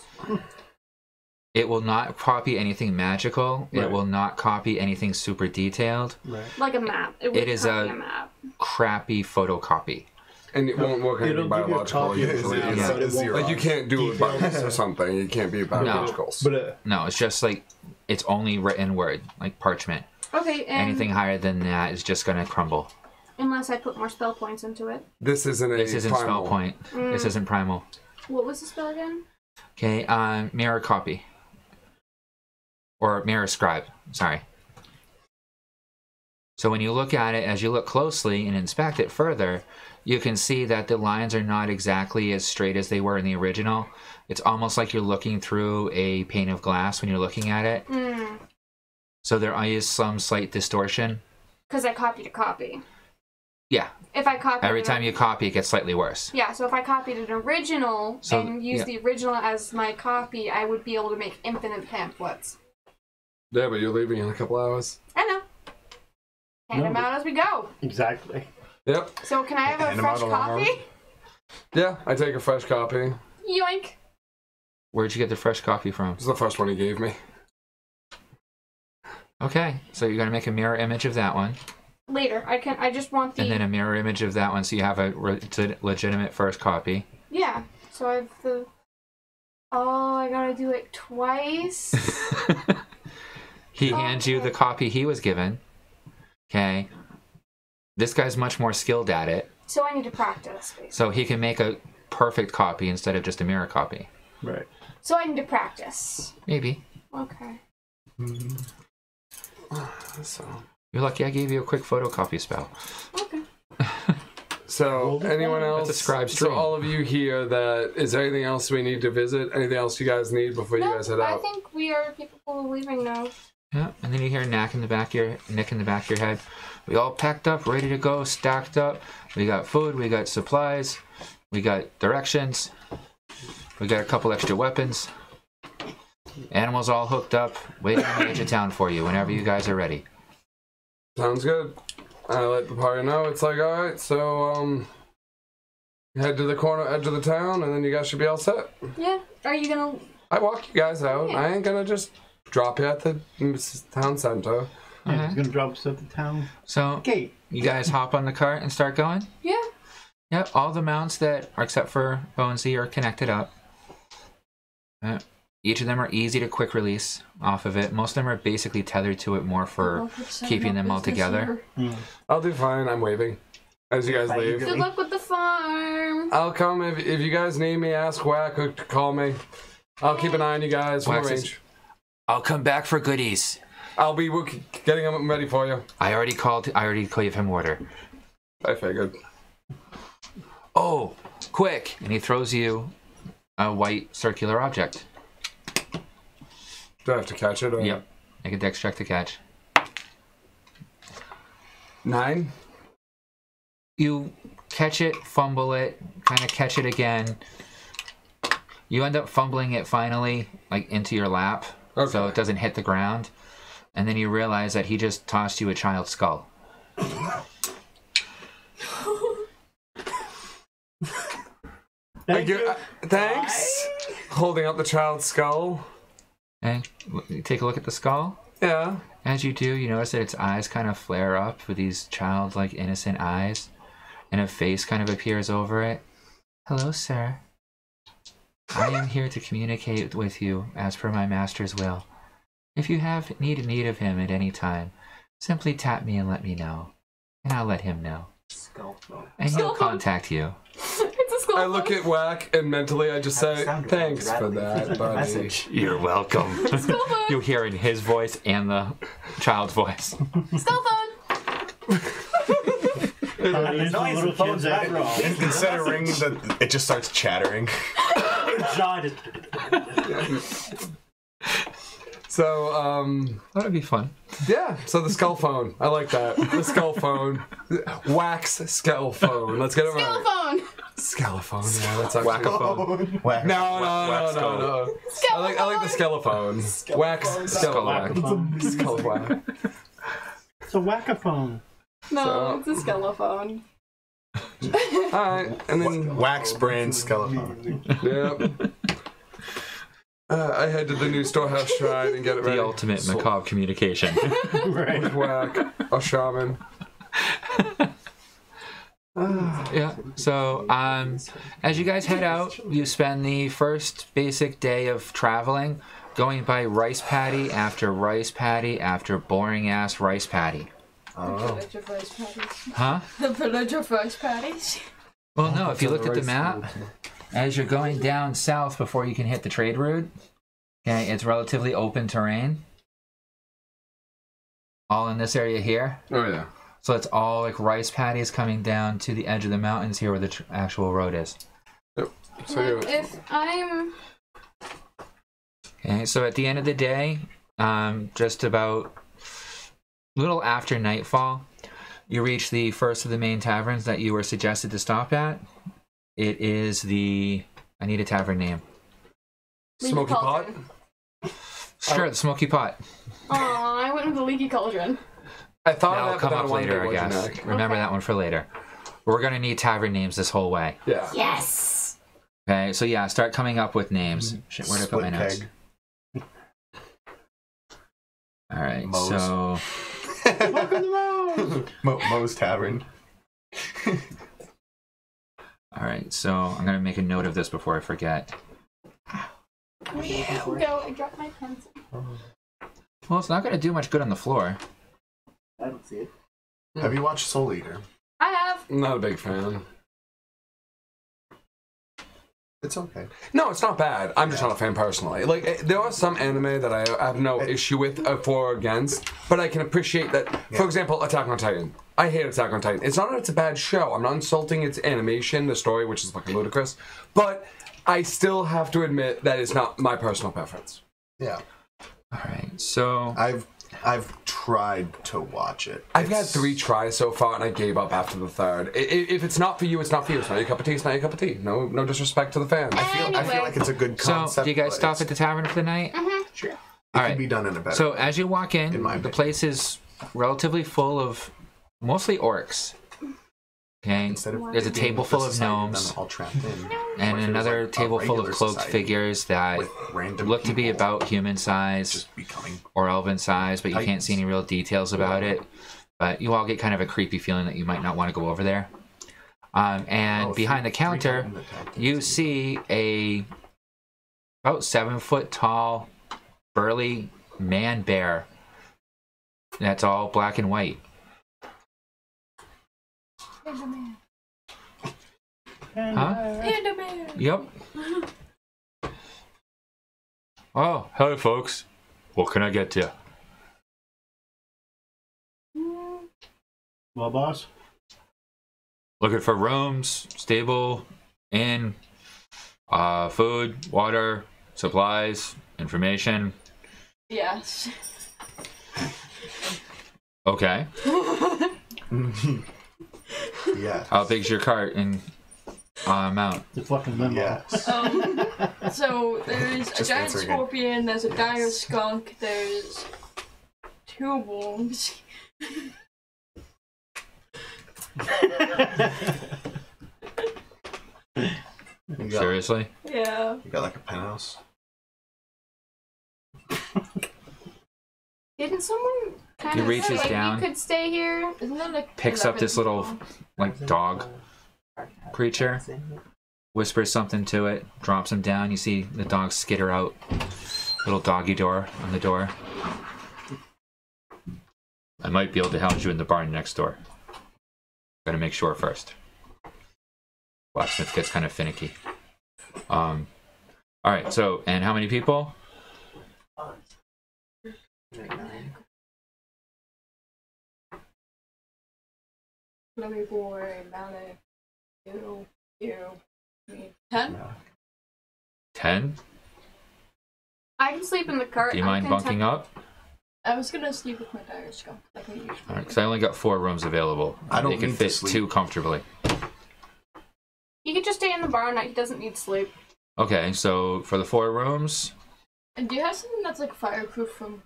It will not copy anything magical. Right. It will not copy anything super detailed. Right. Like a map. It is copy a- a map. Crappy photocopy. And it won't work It'll anything give you a biological copy of it usually. now, It's- but it won't- Like you can't do it by Details. or something. You can't be biologicals. But No, it's just like, it's only written word, like parchment. Okay, and Anything higher than that is just going to crumble. unless I put more spell points into it. This isn't a This isn't primal. spell point. This isn't primal. What was the spell again? Okay, mirror copy. Or mirror scribe, sorry. So when you look at it, as you look closely and inspect it further, you can see that the lines are not exactly as straight as they were in the original. It's almost like you're looking through a pane of glass when you're looking at it. So there is some slight distortion. Because I copied a copy. Yeah, If I copied every time you copy, it gets slightly worse. Yeah, so if I copied an original So, and used yeah. the original as my copy, I would be able to make infinite pamphlets. Yeah, but you're leaving in a couple hours. I know. Hand them out as we go. exactly. Yep. So can I have a Hand 'em fresh out a lot more. copy? Yeah, I take a fresh copy. Yoink. Where'd you get the fresh copy from? This is the first one he gave me. Okay, so you're going to make a mirror image of that one. Later. I just want the... And then a mirror image of that one, so you have a legitimate first copy. Yeah. So I have the... Oh, I gotta do it twice. He hands you the copy he was given. Okay. This guy's much more skilled at it, So I need to practice, basically. so he can make a perfect copy instead of just a mirror copy. Right. So I need to practice. Maybe. Okay. So, You're lucky I gave you a quick photocopy spell. Okay. so anyone else? That's a scribe's so dream. all of you here, that is there anything else we need to visit? Anything else you guys need before you No, guys head I out? think we are capable of leaving now. Yeah, and then you hear Nick in the back of your head. We all packed up, ready to go, stacked up. We got food, we got supplies, we got directions, we got a couple extra weapons. Animals all hooked up, waiting on the edge of town for you whenever you guys are ready. Sounds good. I let the party know. It's like, all right, so head to the corner edge of the town, and then you guys should be all set. Yeah. Are you gonna... I walk you guys out. Yeah. I ain't gonna just drop you at the town center. Yeah, Okay. he's gonna drop us at the town So gate. you guys hop on the cart and start going? Yeah. Yep, all the mounts that are, except for Bonesy, are connected up. Each of them are easy to quick release off of it. Most of them are basically tethered to it more for keeping them all together. I'll do fine. I'm waving as you guys Bye, leave. Good luck with the farm. I'll come if you guys need me. Ask Whack or call me. I'll keep an eye on you guys from Whack the says- range. I'll come back for goodies. I'll be getting them ready for you. I already gave him order. I figured. Oh, quick! And he throws you a white circular object. Do I have to catch it? Or... Yep. Make a dex check to catch. 9. You catch it, fumble it, kind of catch it again. You end up fumbling it finally, like into your lap, so Okay. it doesn't hit the ground. And then you realize that he just tossed you a child's skull. Thank you. Thanks. Holding up the child's skull. Okay, you take a look at the skull. Yeah. As you do, you notice that its eyes kind of flare up with these childlike, innocent eyes, and a face kind of appears over it. Hello, sir. I am here to communicate with you as per my master's will. If you have need of him at any time, simply tap me and let me know, and I'll let him know. Skull phone. And he'll contact you. It's a skull. I look at Whack and mentally I just say, Sound thanks for rattling that, buddy. message. You're welcome. Skull phone. You'll hear in his voice and the child's voice. Skull phone. There's noise little and phones kids after all. Instead of ringing, it just starts chattering. John is- So, That would be fun. yeah, so the skull phone. I like that. The skull phone. Wax skull phone. Let's get it Skull right. phone. Skelephone. Yeah, that's actually... Whack-a-phone. Whack. No. I like the skelephone. Wax skelephone. Whack-a-phone. Skull whack. It's a whack-a-phone. No, So- it's a skelephone. Alright, and then... Wax brand skeleton. Yep. I head to the new storehouse shrine and get it ready. The ultimate macabre communication. Right. Whack. A shaman. Yeah. So, as you guys head out, you spend the first basic day of traveling going by rice paddy after rice paddy after boring ass rice paddy. Oh. Village of rice patties. Huh? The village of rice patties. Well, no. If you look at the Rice map, as you're going down south before you can hit the trade route, okay, it's relatively open terrain. All in this area here. Oh, yeah. So it's all like rice paddies coming down to the edge of the mountains here where the actual road is. So, If I'm Okay, so at the end of the day, just about a little after nightfall, you reach the first of the main taverns that you were suggested to stop at. It is the... I need a tavern name. Smoky pot? Sure, the Smoky Pot. Aw, I went with the leaky cauldron. I thought That'll of that, come but up then I wanted later, I to get guess. generic. Remember Okay. that one for later. We're going to need tavern names this whole way. Yeah. Yes. Okay, so yeah, start coming up with names. Shit, where'd I put my Split notes? keg. Alright, Moe's. so... Welcome to Moe's. Moe's Tavern. Alright, so I'm going to make a note of this before I forget. Yeah, go. I dropped my pencil. Well, it's not going to do much good on the floor. I don't see it. Have you watched Soul Eater? I have. I'm not a big fan. It's okay. No, it's not bad. I'm just not a fan personally. Like, there are some anime that I have no issue with for or against, but I can appreciate that. For Yeah. example, Attack on Titan. I hate Attack on Titan. It's not that it's a bad show. I'm not insulting its animation, the story, which is fucking ludicrous, but I still have to admit that it's not my personal preference. Yeah. Alright, so... I've tried to watch it. I've had It's- 3 tries so far, and I gave up after the 3rd. If it's not for you, it's not for you. It's not your cup of tea. It's not your cup of tea. No disrespect to the fans. I feel Anyway. like it's a good So, concept. do you guys but stop it's- at the tavern for the night? Sure. It Alright. can be done in a better. So, as you walk in, In my the opinion. place is relatively full of mostly orcs. Okay? Instead of There's a being table the full of society gnomes, them all trapped in, and what if it was another like a table full of regular cloaked society figures that with random look to be people about human size just becoming. or elven size, but you can't Titans. see any real details about it. But you all get kind of a creepy feeling that you might not want to go over there. And Oh, behind the counter, you see a about 7-foot tall, burly man bear. That's all black and white. Panda man. Huh? Panda man. Yep. Oh, hello, folks. What can I get you? Well, boss. Looking for rooms, stable, inn, food, water, supplies, information. Yes. Okay. Yeah. How big's your cart and amount? The fucking limbo. Yes. So there's a Just giant answer again. scorpion, there's a dire skunk, there's 2 wolves. You got, Seriously? Yeah. you got like a penthouse. Didn't someone kind He of reaches say like down. you could stay here? Isn't there like Picks up this 11 little, like, dog creature, whispers something to it, drops him down. You see the dog skitter out. Little doggy door on the door. I might be able to house you in the barn next door. Gotta make sure first. Blacksmith gets kind of finicky. Alright, so, and how many people? 24, Malik, you, me. 10? 10? I can sleep in the cart. Do you mind bunking up? I was gonna sleep with my tire skunk. Like I usually Alright, because I only got 4 rooms available. I don't They can need to fit sleep. 2 comfortably. He could just stay in the barn. He doesn't need sleep. Okay, so for the 4 rooms, And do you have something that's like fireproof from?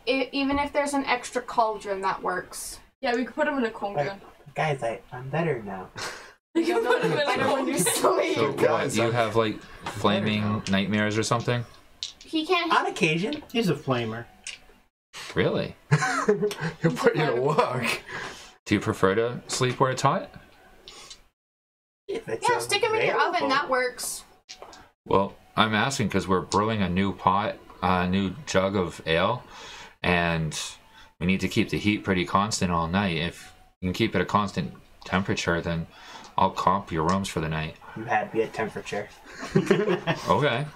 Even if there's an extra cauldron, that works. Yeah, we could put them in a cauldron. Guys, I'm better now. We can put them in a Better when you cauldron. sleep. so what, you have like flaming nightmares or something? He can't. On occasion. He's a flamer. Really? He'll put you to work. Do you prefer to sleep where it's hot? If it's Yeah, stick him in your oven. available. That works. Well, I'm asking because we're brewing a new pot, a new jug of ale, and we need to keep the heat pretty constant all night. If you can keep it a constant temperature, then I'll comp your rooms for the night. You had me at temperature. Okay.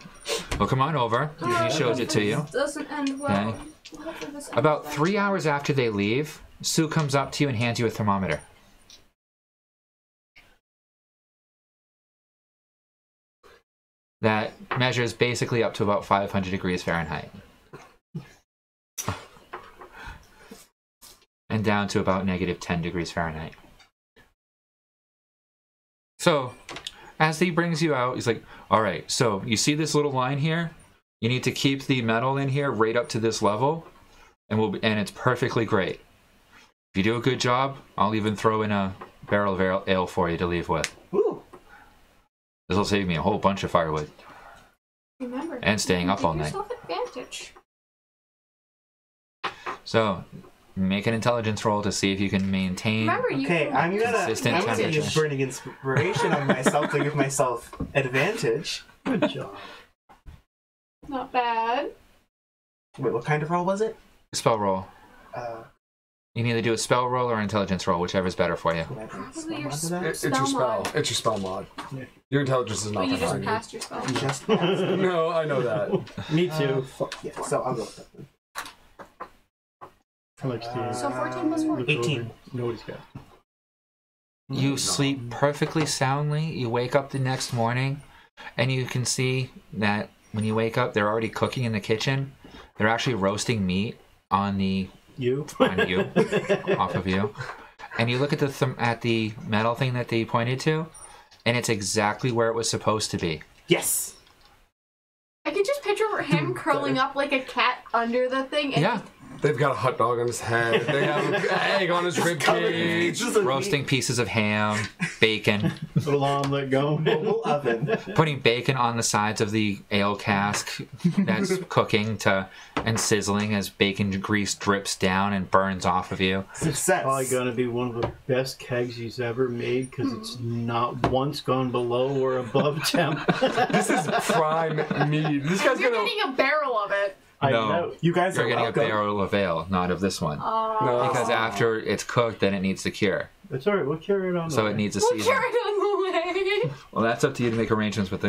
Well, come on over. He shows it to you. Doesn't end well. Okay. What if this ends About well? 3 hours after they leave, Sue comes up to you and hands you a thermometer. That measures basically up to about 500 degrees Fahrenheit. And down to about negative 10 degrees Fahrenheit. So, as he brings you out, he's like, all right, so you see this little line here? You need to keep the metal in here right up to this level, and it's perfectly great. If you do a good job, I'll even throw in a barrel of ale for you to leave with. Ooh. This will save me a whole bunch of firewood. Remember. And staying up give all night. yourself advantage. So, make an intelligence roll to see if you can maintain. Remember, you Okay, can I'm gonna Consistent use temperature. burning inspiration on myself to give myself advantage. Good job. Not bad. Wait, what kind of roll was it? Spell roll. You can either do a spell roll or an intelligence roll, whichever's better for you. Probably your It's your spell spell. mod. It's your spell mod. Yeah. Your intelligence is But not you just behind you. passed your spell. Just No, I know that. Me too. yeah, so I'll go with that one. How much do you So 14 plus 4. look 18. over? No, what he's got. You sleep perfectly soundly. You wake up the next morning, and you can see that when you wake up, they're already cooking in the kitchen. They're actually roasting meat on you, off of you. And you look at the metal thing that they pointed to, and it's exactly where it was supposed to be. Yes. I can just picture him curling up like a cat under the thing. And Yeah, They've got a hot dog on his head. They have an egg on his rib cage. roasting pieces of ham, bacon, Little omelet going. Mobile oven. putting bacon on the sides of the ale cask that's cooking and sizzling as bacon grease drips down and burns off of you. Success. Probably gonna be one of the best kegs he's ever made because it's not once gone below or above temp. This is prime mead. This guy's you're gonna. getting a barrel of it. I No. know. You guys You're are getting a welcome. barrel of ale, not of this one. No. Because after it's cooked, then it needs to cure. It's alright, we'll carry it on. So the it way. needs a We'll season. carry it on the way. Well, that's up to you to make arrangements with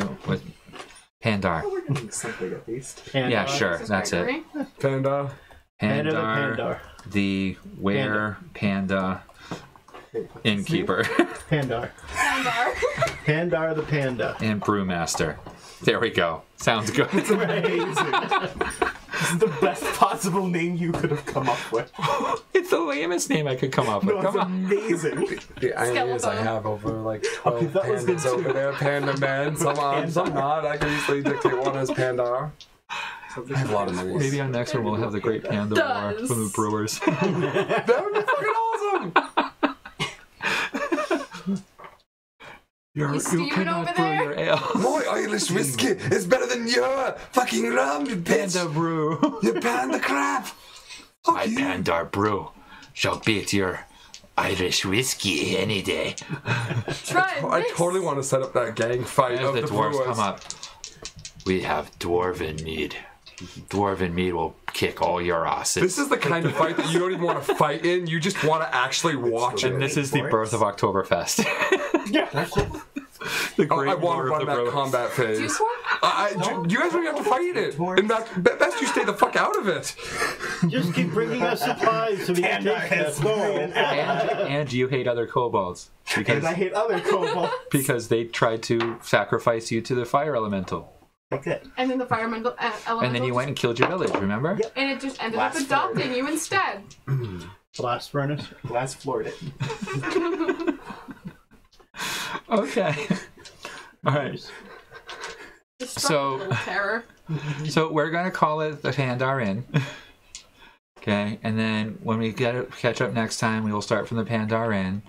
Pandar. We're doing something at least. And, Yeah, sure, that's it. Gregory. Panda. Head of the Pandar, Pandar. the were panda innkeeper, Pandar. Pandar. Pandar the Panda. and brewmaster. There we go. Sounds good. This is the best possible name you could have come up with. It's the lamest name I could come up with. No, it's Come on. amazing. The irony is I Skeleton. have over like 12 that was good pandas too. over there. Panda man. Some on, some not. I can easily dictate one as Panda. I have a lot of names. Maybe on next one we'll have the Great Panda War Does. from the Brewers. That would be fucking awesome. You steaming cannot over brew there? your ale. My Irish whiskey is better than your fucking rum, you bitch. Panda brew. You panda crap. Fuck My you. Pandar brew shall beat your Irish whiskey any day. Try I this. totally want to set up that gang fight As of the the dwarves brewers. come up, we have dwarven mead. Dwarven meat will kick all your asses. This is the kind of fight that you don't even want to fight in. You just want to actually watch it. And this is the birth of Oktoberfest. Yeah, that's it. The Oh, great I want war to of run the that brewers. combat phase. Juice WRLD? You guys don't have to fight it. In fact, best you stay the fuck out of it. Just keep bringing us supplies so we can take that bowl. And you hate other kobolds. And I hate other kobolds. Because they tried to sacrifice you to the fire elemental. Okay. And then the fire elemental And then you went and killed your village, remember? Yep. and it just ended Blast up adopting you instead. Blast furnace. Glass floored it. Okay. All right. So- Terror. So we're going to call it the Pandar Inn. Okay, and then when we catch up next time, we will start from the Pandar Inn.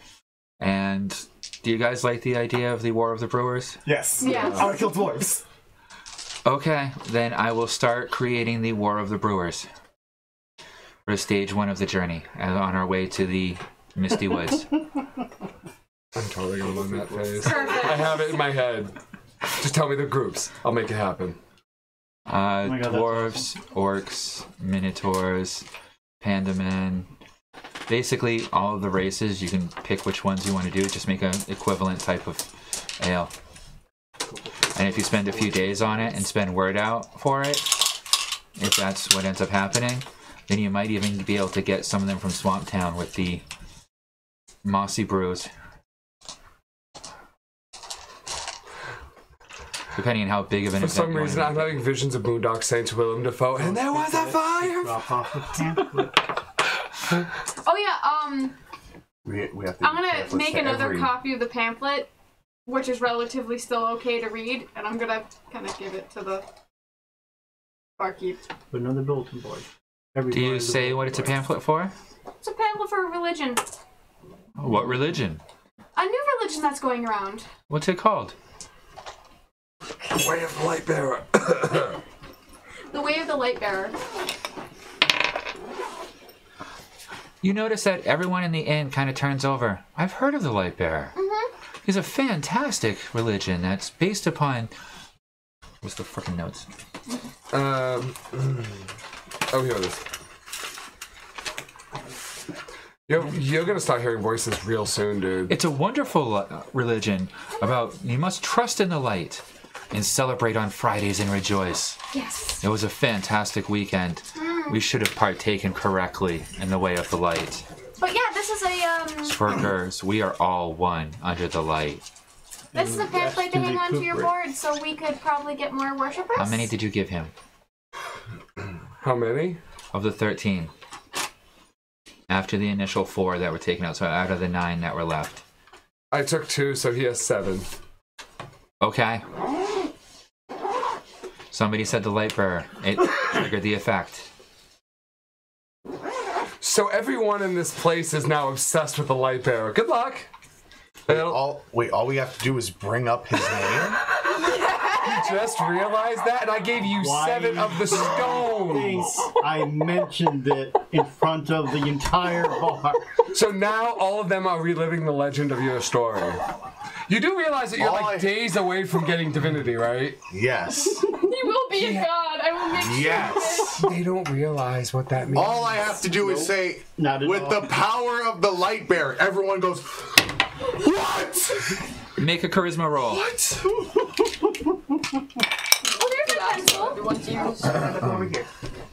And do you guys like the idea of the War of the Brewers? Yes. Yes. I want to kill dwarves. Okay, then I will start creating the War of the Brewers for stage 1 of the journey on our way to the Misty Woods. I'm totally going to run that phase. Perfect. I have it in my head. Just tell me the groups. I'll make it happen. my God, that's Dwarves, orcs, minotaurs, panda men. Basically, all of the races, you can pick which ones you want to do. Just make an equivalent type of ale. And if you spend a few days on it and spend word out for it, if that's what ends up happening, then you might even be able to get some of them from Swamp Town with the mossy brews. Depending on how big of an For event some you want reason, to I'm make it. having visions of Boondock Saints Willem Dafoe, and there was a fire! Drop off the pamphlet. Oh yeah. We have to I'm gonna pamphlets make to another every- copy of the pamphlet, which is relatively still okay to read, and I'm gonna kind of give it to the barkeep. But another bulletin board. Do you say what it's a pamphlet for? It's a pamphlet for a religion. What religion? A new religion that's going around. What's it called? Way of the Light Bearer. The Way of the Light Bearer. You notice that everyone in the inn kind of turns over. I've heard of the Light Bearer. He's a fantastic religion that's based upon... What's the frickin' notes? Oh, here it is. You're gonna start hearing voices real soon, dude. It's a wonderful religion about you must trust in the light and celebrate on Fridays and rejoice. Yes. It was a fantastic weekend. We should have partaken correctly in the way of the light. But yeah, this is a Sparkers, we are all one under the light. this is a pamphlet to to hang onto your recuperate. board, so we could probably get more worshippers. How many did you give him? How many? Of the 13. After the initial 4 that were taken out, so out of the 9 that were left. I took 2, so he has 7. Okay. Somebody said the light bearer. It triggered the effect. So everyone in this place is now obsessed with the Light Bearer. Good luck. All we have to do is bring up his name. You just realized that, and I gave you Why 7 of the think stones. I mentioned it in front of the entire bar. So now all of them are reliving the legend of your story. You do realize that you're like days away from getting divinity, right? Yes. He will be a god. I will make sure. Yes. They don't realize what that means. All I have to do is say, Not at with all. the power of the light bearer, everyone goes, what? Make a charisma roll. What? Oh, there's a pencil. Everyone's used. Over here.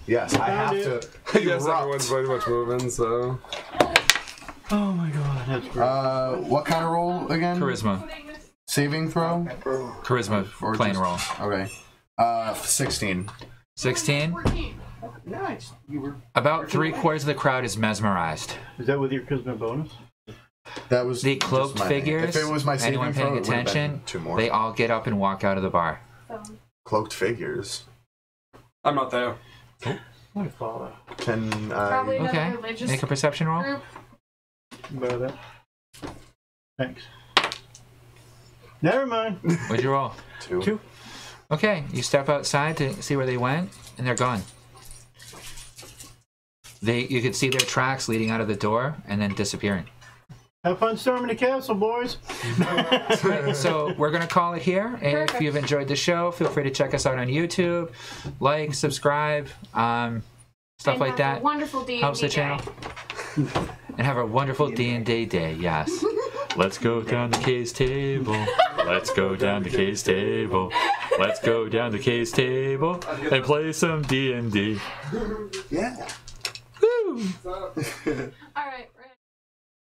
Yes, I have to. Yes, erupt. everyone's pretty much moving, so... Oh my God, that's great. What kind of roll again? Charisma. Saving throw? Charisma Or plain just- roll. Okay. 16. 16. Nice. You were. About 3/4 of the crowd is mesmerized. Is that with your charisma bonus? That was The just cloaked my- figures, If it was my saving anyone throw, paying it would have been attention, 2 more. they all get up and walk out of the bar. Cloaked figures. I'm not there. I follow. Can Probably I... another Okay. religious Make a perception roll. group. About that. Thanks. Never mind. What'd you roll? 2? 2. Okay, you step outside to see where they went, and they're gone. You could see their tracks leading out of the door and then disappearing. Have fun storming the castle, boys. So we're going to call it here. If Perfect. you've enjoyed the show, feel free to check us out on YouTube. Like, subscribe, stuff And like have that. a wonderful D&D Helps the day. channel. And have a wonderful D&D day, yes. Let's go down the case table. Let's go down the case table. Let's go down the case table and play some D&D. Yeah. Woo!